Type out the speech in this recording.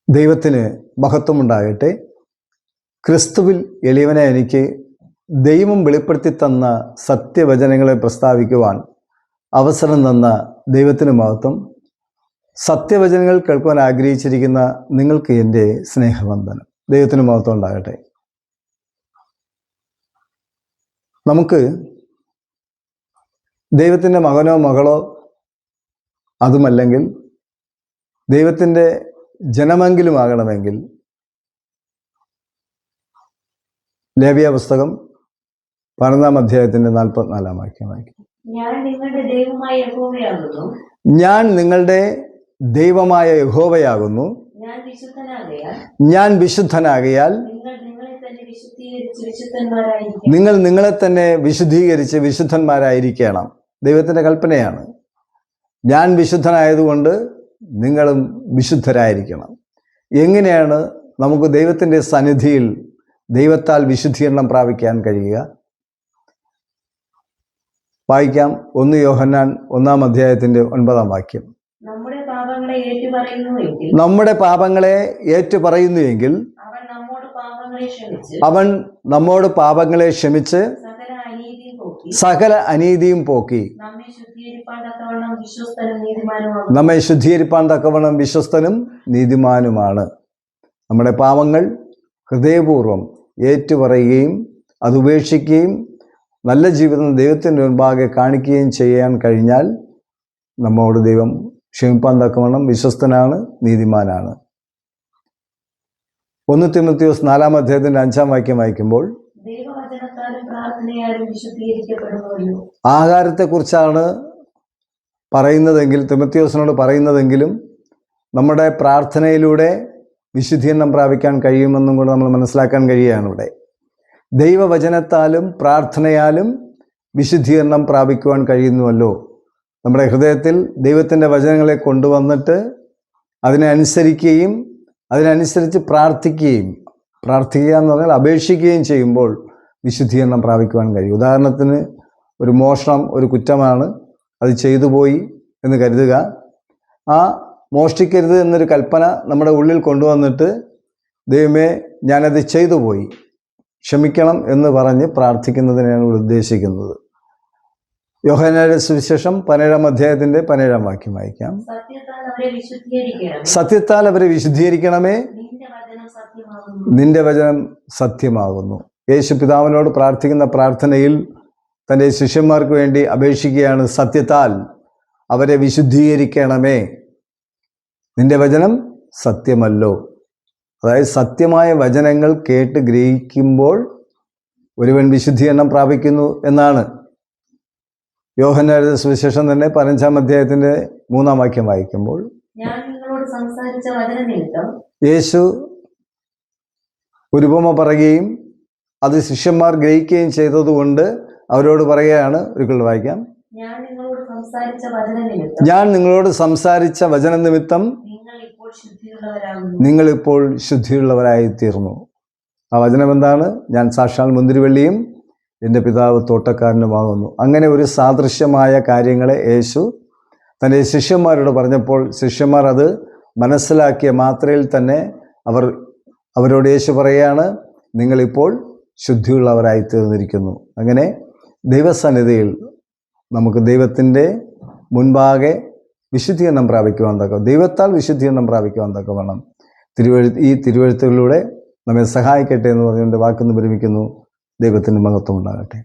ദൈവത്തിന് മഹത്വമുണ്ടാകട്ടെ. ക്രിസ്തുവിൽ എളിയവനെ എനിക്ക് ദൈവം വെളിപ്പെടുത്തി തന്ന സത്യവചനങ്ങളെ പ്രസ്താവിക്കുവാൻ അവസരം തന്ന ദൈവത്തിന് മഹത്വം. സത്യവചനങ്ങൾ കേൾക്കുവാൻ ആഗ്രഹിച്ചിരിക്കുന്ന നിങ്ങൾക്ക് എൻ്റെ സ്നേഹവന്ദനം. ദൈവത്തിന് മഹത്വം ഉണ്ടാകട്ടെ. നമുക്ക് ദൈവത്തിൻ്റെ മകനോ മകളോ അതുമല്ലെങ്കിൽ ദൈവത്തിൻ്റെ ജനമെങ്കിലും ആകണമെങ്കിൽ ലേവ്യ പുസ്തകം 12-ാം അധ്യായത്തിൻ്റെ 44-ാം വാക്യം വായിക്കും. ഞാൻ നിങ്ങളുടെ ദൈവമായ യഹോവയാകുന്നു. ഞാൻ വിശുദ്ധനാകയാൽ നിങ്ങൾ നിങ്ങളെ തന്നെ വിശുദ്ധീകരിച്ച് വിശുദ്ധന്മാരായിരിക്കണം. ദൈവത്തിൻ്റെ കൽപ്പനയാണ്. ഞാൻ വിശുദ്ധനായതുകൊണ്ട് നിങ്ങളും വിശുദ്ധരായിരിക്കണം. എങ്ങനെയാണ് നമുക്ക് ദൈവത്തിൻ്റെ സന്നിധിയിൽ ദൈവത്താൽ വിശുദ്ധീകരണം പ്രാപിക്കാൻ കഴിയുക? വായിക്കാം. 1 യോഹന്നാൻ 1-ാം അധ്യായത്തിൻ്റെ 9-ാം വാക്യം. നമ്മുടെ പാപങ്ങളെ ഏറ്റുപറയുന്നുവെങ്കിൽ അവൻ നമ്മോട് പാപങ്ങളെ ക്ഷമിച്ച് സകല അനീതിയും പോക്കി നമ്മെ ശുദ്ധീകരിപ്പാൻ തക്കവണ്ണം വിശ്വസ്തനും നീതിമാനുമാണ്. നമ്മുടെ പാപങ്ങൾ ഹൃദയപൂർവ്വം ഏറ്റുപറയുകയും അത് ഉപേക്ഷിക്കുകയും നല്ല ജീവിതം ദൈവത്തിൻ്റെ മുൻപാകെ കാണിക്കുകയും ചെയ്യാൻ കഴിഞ്ഞാൽ നമ്മോട് ദൈവം ക്ഷമിപ്പാൻ തക്കവണ്ണം വിശ്വസ്തനാണ്, നീതിമാനാണ്. 1 തിമോത്തിയോസ് 4-ാം അധ്യായത്തിൻ്റെ 5-ാം വാക്യം വായിക്കുമ്പോൾ ആഹാരത്തെക്കുറിച്ചാണ് പറയുന്നതെങ്കിൽ, തിമോത്തിയോസിനോട് പറയുന്നതെങ്കിലും നമ്മുടെ പ്രാർത്ഥനയിലൂടെ വിശുദ്ധീകരണം പ്രാപിക്കാൻ കഴിയുമെന്നും കൂടെ നമ്മൾ മനസ്സിലാക്കാൻ കഴിയുകയാണ്. ഇവിടെ ദൈവവചനത്താലും പ്രാർത്ഥനയാലും വിശുദ്ധീകരണം പ്രാപിക്കുവാൻ കഴിയുന്നുവല്ലോ. നമ്മുടെ ഹൃദയത്തിൽ ദൈവത്തിൻ്റെ വചനങ്ങളെ കൊണ്ടുവന്നിട്ട് അതിനെ അനുസരിക്കുകയും അതിനനുസരിച്ച് പ്രാർത്ഥിക്കുക എന്ന് പറഞ്ഞാൽ അപേക്ഷിക്കുകയും ചെയ്യുമ്പോൾ വിശുദ്ധീകരണം പ്രാപിക്കുവാൻ കഴിയും. ഉദാഹരണത്തിന് ഒരു മോഷണം ഒരു കുറ്റമാണ്, അത് ചെയ്തു പോയി എന്ന് കരുതുക. ആ മോഷ്ടിക്കരുത് എന്നൊരു കൽപ്പന നമ്മുടെ ഉള്ളിൽ കൊണ്ടുവന്നിട്ട് ദൈവമേ ഞാനത് ചെയ്തു പോയി, ക്ഷമിക്കണം എന്ന് പറഞ്ഞ് പ്രാർത്ഥിക്കുന്നതിനെയാണ് ഉദ്ദേശിക്കുന്നത്. യോഹന്നാന്റെ സുവിശേഷം 17-ാം അധ്യായത്തിൻ്റെ 17-ാം വാക്യം വായിക്കാം. സത്യത്താൽ അവരെ വിശുദ്ധീകരിക്കണമേ, നിന്റെ വചനം സത്യമാകുന്നു. യേശു പിതാവിനോട് പ്രാർത്ഥിക്കുന്ന പ്രാർത്ഥനയിൽ തൻ്റെ ശിഷ്യന്മാർക്ക് വേണ്ടി അപേക്ഷിക്കുകയാണ്. സത്യത്താൽ അവരെ വിശുദ്ധീകരിക്കണമേ, നിന്റെ വചനം സത്യമല്ലോ. അതായത് സത്യമായ വചനങ്ങൾ കേട്ട് ഗ്രഹിക്കുമ്പോൾ ഒരുവൻ വിശുദ്ധീകരണം പ്രാപിക്കുന്നു എന്നാണ്. യോഹന്നാന്റെ സുവിശേഷം തന്നെ 15-ാം അധ്യായത്തിൻ്റെ 3-ാം വാക്യം വായിക്കുമ്പോൾ യേശു ഒരു ഉപമ പറയുകയും അത് ശിഷ്യന്മാർ ഗ്രഹിക്കുകയും ചെയ്തതുകൊണ്ട് അവരോട് പറയുകയാണ്. ഒരിക്കൽ വായിക്കാം. ഞാൻ നിങ്ങളോട് സംസാരിച്ച വചന നിമിത്തം നിങ്ങളിപ്പോൾ ശുദ്ധിയുള്ളവരായി തീർന്നു. ആ വചനം എന്താണ്? ഞാൻ സാക്ഷാൽ മുന്തിരിവള്ളിയും എൻ്റെ പിതാവ് തോട്ടക്കാരനുമാകുന്നു. അങ്ങനെ ഒരു സാദൃശ്യമായ കാര്യങ്ങളെ യേശു തൻ്റെ ശിഷ്യന്മാരോട് പറഞ്ഞപ്പോൾ ശിഷ്യന്മാർ അത് മനസ്സിലാക്കിയ മാത്രയിൽ തന്നെ അവരോട് യേശു പറയുകയാണ്, നിങ്ങളിപ്പോൾ ശുദ്ധിയുള്ളവരായി തീർന്നിരിക്കുന്നു. അങ്ങനെ ദൈവസന്നിധിയിൽ നമുക്ക് ദൈവത്തിൻ്റെ മുൻപാകെ വിശുദ്ധീകരണം പ്രാപിക്കുവാൻ തക്ക, ദൈവത്താൽ വിശുദ്ധീകരണം പ്രാപിക്കുവാൻ തക്കവണ്ണം ഈ തിരുവെഴുത്തുകളിലൂടെ നമ്മെ സഹായിക്കട്ടെ എന്ന് പറഞ്ഞുകൊണ്ട് വാക്കുന്ന് വിരമിക്കുന്നു. ദൈവത്തിൻ്റെ മഹത്വം ഉണ്ടാകട്ടെ.